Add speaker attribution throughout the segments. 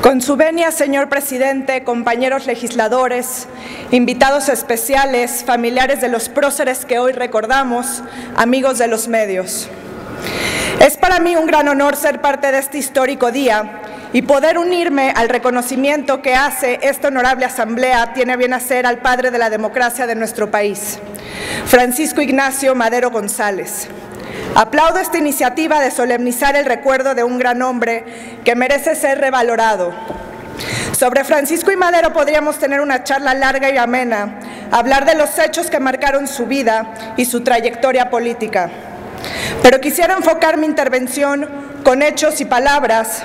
Speaker 1: Con su venia, señor presidente, compañeros legisladores, invitados especiales, familiares de los próceres que hoy recordamos, amigos de los medios. Es para mí un gran honor ser parte de este histórico día y poder unirme al reconocimiento que hace esta honorable asamblea tiene a bien hacer al padre de la democracia de nuestro país, Francisco Ignacio Madero González. Aplaudo esta iniciativa de solemnizar el recuerdo de un gran hombre que merece ser revalorado. Sobre Francisco y Madero podríamos tener una charla larga y amena, hablar de los hechos que marcaron su vida y su trayectoria política. Pero quisiera enfocar mi intervención con hechos y palabras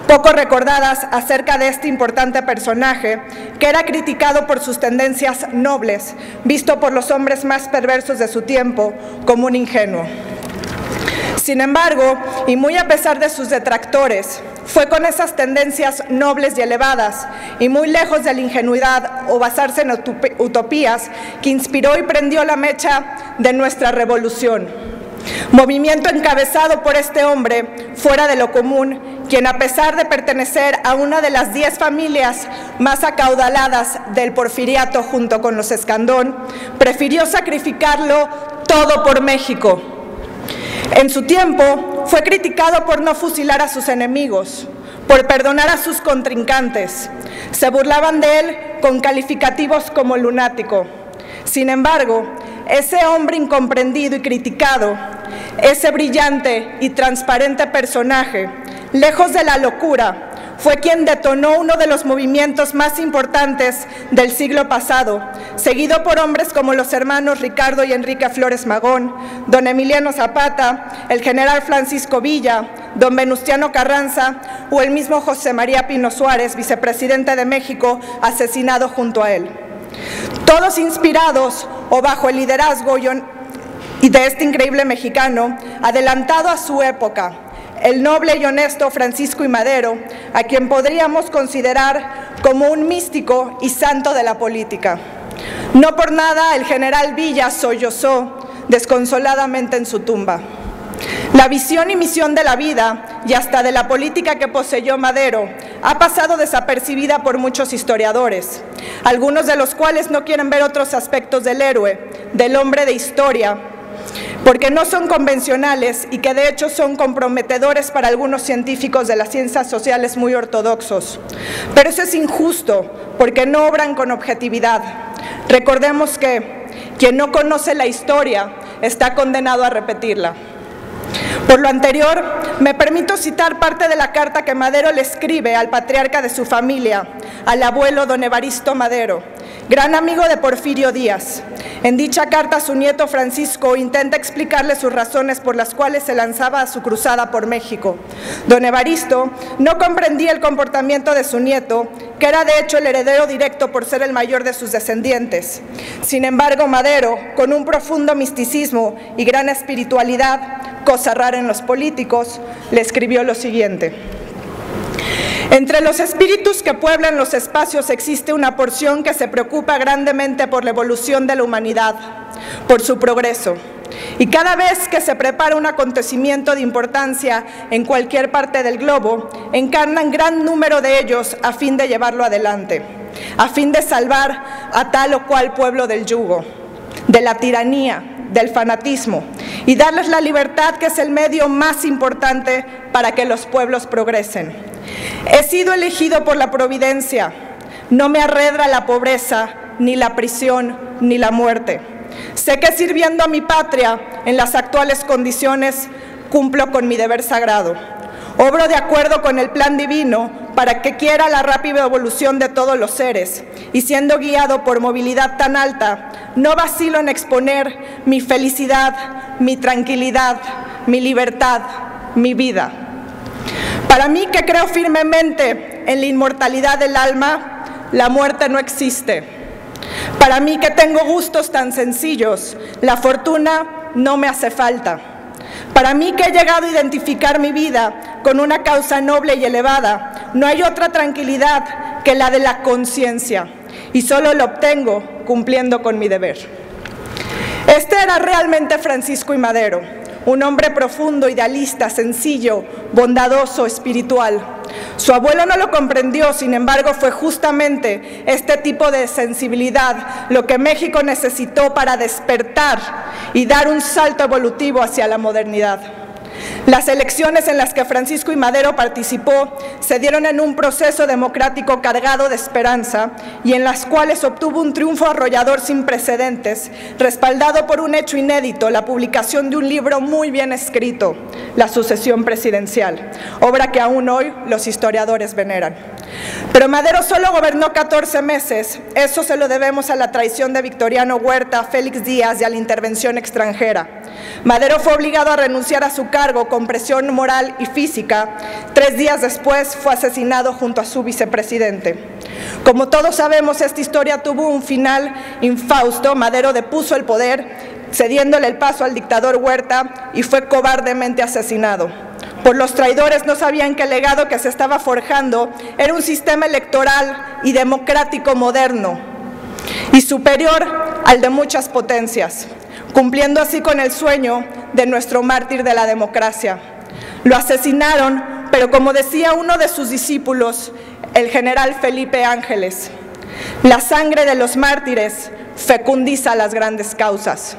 Speaker 1: poco recordadas acerca de este importante personaje que era criticado por sus tendencias nobles, visto por los hombres más perversos de su tiempo como un ingenuo. Sin embargo, y muy a pesar de sus detractores, fue con esas tendencias nobles y elevadas, y muy lejos de la ingenuidad o basarse en utopías, que inspiró y prendió la mecha de nuestra revolución. Movimiento encabezado por este hombre, fuera de lo común, quien a pesar de pertenecer a una de las 10 familias más acaudaladas del porfiriato junto con los Escandón, prefirió sacrificarlo todo por México. En su tiempo, fue criticado por no fusilar a sus enemigos, por perdonar a sus contrincantes. Se burlaban de él con calificativos como lunático. Sin embargo, ese hombre incomprendido y criticado, ese brillante y transparente personaje, lejos de la locura, fue quien detonó uno de los movimientos más importantes del siglo pasado, seguido por hombres como los hermanos Ricardo y Enrique Flores Magón, don Emiliano Zapata, el general Francisco Villa, don Venustiano Carranza o el mismo José María Pino Suárez, vicepresidente de México, asesinado junto a él. Todos inspirados o bajo el liderazgo y de este increíble mexicano, adelantado a su época, el noble y honesto Francisco I. Madero, a quien podríamos considerar como un místico y santo de la política. No por nada el general Villa sollozó desconsoladamente en su tumba. La visión y misión de la vida y hasta de la política que poseyó Madero ha pasado desapercibida por muchos historiadores, algunos de los cuales no quieren ver otros aspectos del héroe, del hombre de historia, porque no son convencionales y que de hecho son comprometedores para algunos científicos de las ciencias sociales muy ortodoxos. Pero eso es injusto, porque no obran con objetividad. Recordemos que quien no conoce la historia está condenado a repetirla. Por lo anterior, me permito citar parte de la carta que Madero le escribe al patriarca de su familia, al abuelo don Evaristo Madero, gran amigo de Porfirio Díaz. En dicha carta, su nieto Francisco intenta explicarle sus razones por las cuales se lanzaba a su cruzada por México. Don Evaristo no comprendía el comportamiento de su nieto, que era de hecho el heredero directo por ser el mayor de sus descendientes. Sin embargo, Madero, con un profundo misticismo y gran espiritualidad, cosa rara en los políticos, le escribió lo siguiente: entre los espíritus que pueblan los espacios existe una porción que se preocupa grandemente por la evolución de la humanidad, por su progreso. Y cada vez que se prepara un acontecimiento de importancia en cualquier parte del globo, encarnan gran número de ellos a fin de llevarlo adelante, a fin de salvar a tal o cual pueblo del yugo, de la tiranía, del fanatismo, y darles la libertad, que es el medio más importante para que los pueblos progresen. He sido elegido por la providencia, no me arredra la pobreza, ni la prisión, ni la muerte. Sé que sirviendo a mi patria en las actuales condiciones cumplo con mi deber sagrado. Obro de acuerdo con el plan divino para que quiera la rápida evolución de todos los seres, y siendo guiado por movilidad tan alta, no vacilo en exponer mi felicidad, mi tranquilidad, mi libertad, mi vida. Para mí, que creo firmemente en la inmortalidad del alma, la muerte no existe. Para mí, que tengo gustos tan sencillos, la fortuna no me hace falta. Para mí, que he llegado a identificar mi vida con una causa noble y elevada, no hay otra tranquilidad que la de la conciencia, y solo lo obtengo cumpliendo con mi deber. Este era realmente Francisco I. Madero, un hombre profundo, idealista, sencillo, bondadoso, espiritual. Su abuelo no lo comprendió, sin embargo, fue justamente este tipo de sensibilidad lo que México necesitó para despertar y dar un salto evolutivo hacia la modernidad. Las elecciones en las que Francisco I. Madero participó se dieron en un proceso democrático cargado de esperanza y en las cuales obtuvo un triunfo arrollador sin precedentes, respaldado por un hecho inédito, la publicación de un libro muy bien escrito, La sucesión presidencial, obra que aún hoy los historiadores veneran. Pero Madero solo gobernó 14 meses, eso se lo debemos a la traición de Victoriano Huerta, Félix Díaz y a la intervención extranjera. Madero fue obligado a renunciar a su cargo con presión moral y física. 3 días después fue asesinado junto a su vicepresidente. Como todos sabemos, esta historia tuvo un final infausto. Madero depuso el poder, cediéndole el paso al dictador Huerta, y fue cobardemente asesinado. Por los traidores no sabían que el legado que se estaba forjando era un sistema electoral y democrático moderno y superior al de muchas potencias, cumpliendo así con el sueño de nuestro mártir de la democracia. Lo asesinaron, pero como decía uno de sus discípulos, el general Felipe Ángeles, la sangre de los mártires fecundiza las grandes causas.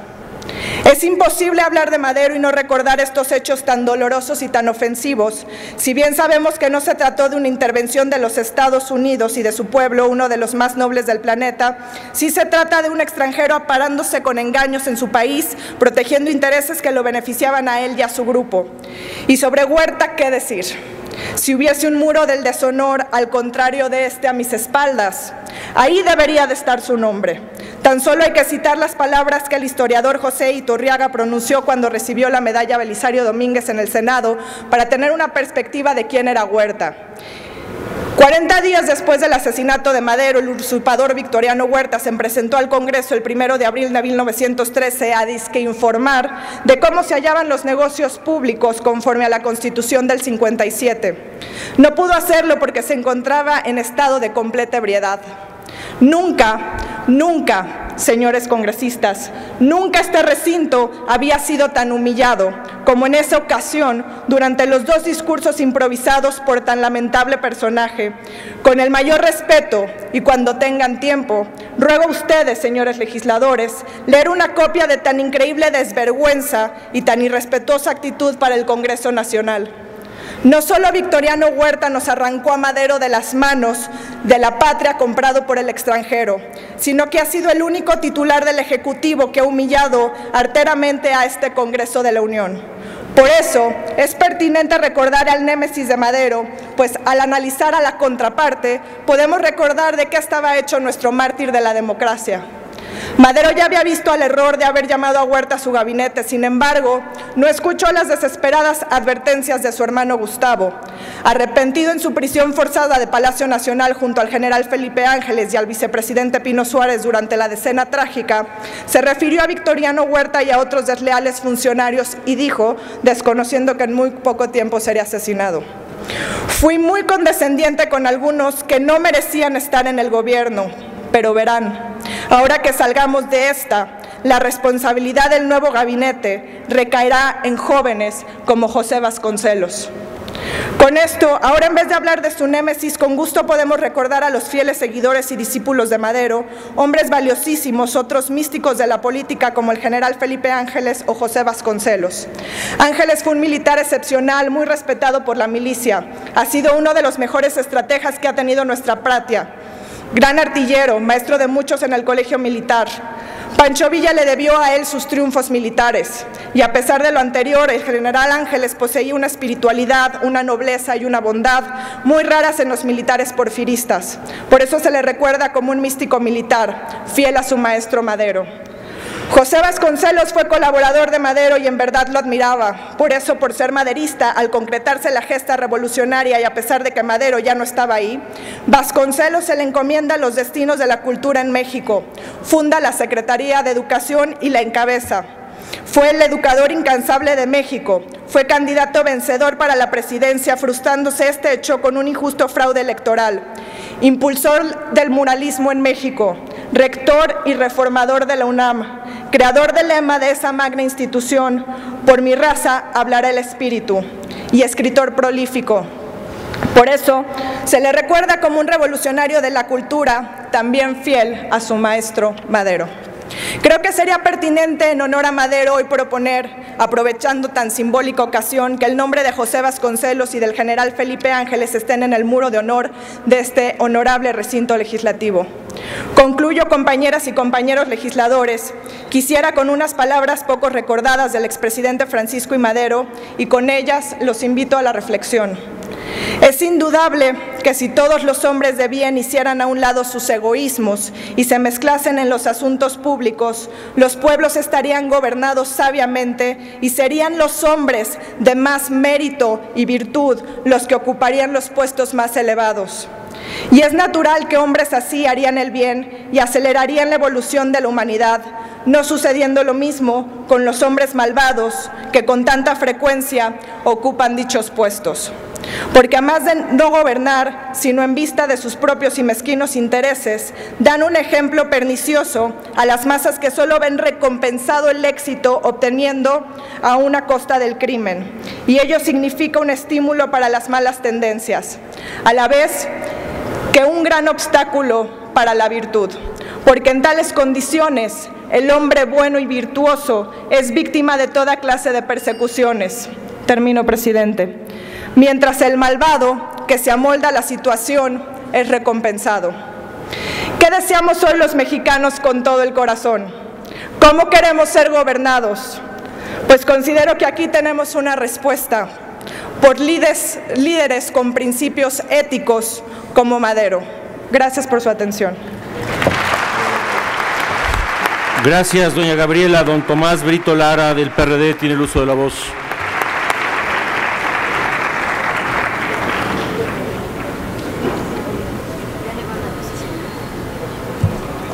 Speaker 1: Es imposible hablar de Madero y no recordar estos hechos tan dolorosos y tan ofensivos. Si bien sabemos que no se trató de una intervención de los Estados Unidos y de su pueblo, uno de los más nobles del planeta, sí se trata de un extranjero aparándose con engaños en su país, protegiendo intereses que lo beneficiaban a él y a su grupo. Y sobre Huerta, ¿qué decir? Si hubiese un muro del deshonor al contrario de este a mis espaldas, ahí debería de estar su nombre. Tan solo hay que citar las palabras que el historiador José Iturriaga pronunció cuando recibió la medalla Belisario Domínguez en el Senado para tener una perspectiva de quién era Huerta. 40 días después del asesinato de Madero, el usurpador Victoriano Huerta se presentó al Congreso el 1 de abril de 1913 a disque informar de cómo se hallaban los negocios públicos conforme a la Constitución del 57. No pudo hacerlo porque se encontraba en estado de completa ebriedad. Nunca, señores congresistas, nunca este recinto había sido tan humillado como en esa ocasión durante los 2 discursos improvisados por tan lamentable personaje. Con el mayor respeto y cuando tengan tiempo, ruego a ustedes, señores legisladores, leer una copia de tan increíble desvergüenza y tan irrespetuosa actitud para el Congreso Nacional. No solo Victoriano Huerta nos arrancó a Madero de las manos de la patria comprado por el extranjero, sino que ha sido el único titular del Ejecutivo que ha humillado arteramente a este Congreso de la Unión. Por eso es pertinente recordar al némesis de Madero, pues al analizar a la contraparte podemos recordar de qué estaba hecho nuestro mártir de la democracia. Madero ya había visto el error de haber llamado a Huerta a su gabinete, sin embargo, no escuchó las desesperadas advertencias de su hermano Gustavo. Arrepentido en su prisión forzada de Palacio Nacional junto al general Felipe Ángeles y al vicepresidente Pino Suárez durante la Decena Trágica, se refirió a Victoriano Huerta y a otros desleales funcionarios y dijo, desconociendo que en muy poco tiempo sería asesinado: fui muy condescendiente con algunos que no merecían estar en el gobierno, pero verán, ahora que salgamos de esta, la responsabilidad del nuevo gabinete recaerá en jóvenes como José Vasconcelos. Con esto, ahora en vez de hablar de su némesis, con gusto podemos recordar a los fieles seguidores y discípulos de Madero, hombres valiosísimos, otros místicos de la política como el general Felipe Ángeles o José Vasconcelos. Ángeles fue un militar excepcional, muy respetado por la milicia. Ha sido uno de los mejores estrategas que ha tenido nuestra patria. Gran artillero, maestro de muchos en el colegio militar. Pancho Villa le debió a él sus triunfos militares, y a pesar de lo anterior, el general Ángeles poseía una espiritualidad, una nobleza y una bondad muy raras en los militares porfiristas. Por eso se le recuerda como un místico militar, fiel a su maestro Madero. José Vasconcelos fue colaborador de Madero y en verdad lo admiraba. Por eso, por ser maderista, al concretarse la gesta revolucionaria y a pesar de que Madero ya no estaba ahí, Vasconcelos se le encomienda los destinos de la cultura en México. Funda la Secretaría de Educación y la encabeza. Fue el educador incansable de México. Fue candidato vencedor para la presidencia, frustrándose este hecho con un injusto fraude electoral. Impulsor del muralismo en México, rector y reformador de la UNAM, creador del lema de esa magna institución, por mi raza hablará el espíritu, y escritor prolífico. Por eso, se le recuerda como un revolucionario de la cultura, también fiel a su maestro Madero. Creo que sería pertinente en honor a Madero hoy proponer, aprovechando tan simbólica ocasión, que el nombre de José Vasconcelos y del general Felipe Ángeles estén en el muro de honor de este honorable recinto legislativo. Concluyo, compañeras y compañeros legisladores, quisiera con unas palabras poco recordadas del expresidente Francisco I. Madero, y con ellas los invito a la reflexión. Es indudable que si todos los hombres de bien hicieran a un lado sus egoísmos y se mezclasen en los asuntos públicos, los pueblos estarían gobernados sabiamente y serían los hombres de más mérito y virtud los que ocuparían los puestos más elevados. Y es natural que hombres así harían el bien y acelerarían la evolución de la humanidad, no sucediendo lo mismo con los hombres malvados que con tanta frecuencia ocupan dichos puestos. Porque además de no gobernar, sino en vista de sus propios y mezquinos intereses, dan un ejemplo pernicioso a las masas que solo ven recompensado el éxito obteniendo a una costa del crimen. Y ello significa un estímulo para las malas tendencias, a la vez que un gran obstáculo para la virtud. Porque en tales condiciones, el hombre bueno y virtuoso es víctima de toda clase de persecuciones. Termino, presidente. Mientras el malvado, que se amolda a la situación, es recompensado. ¿Qué deseamos hoy los mexicanos con todo el corazón? ¿Cómo queremos ser gobernados? Pues considero que aquí tenemos una respuesta, por líderes con principios éticos como Madero. Gracias por su atención.
Speaker 2: Gracias, doña Gabriela. Don Tomás Brito Lara, del PRD, tiene el uso de la voz.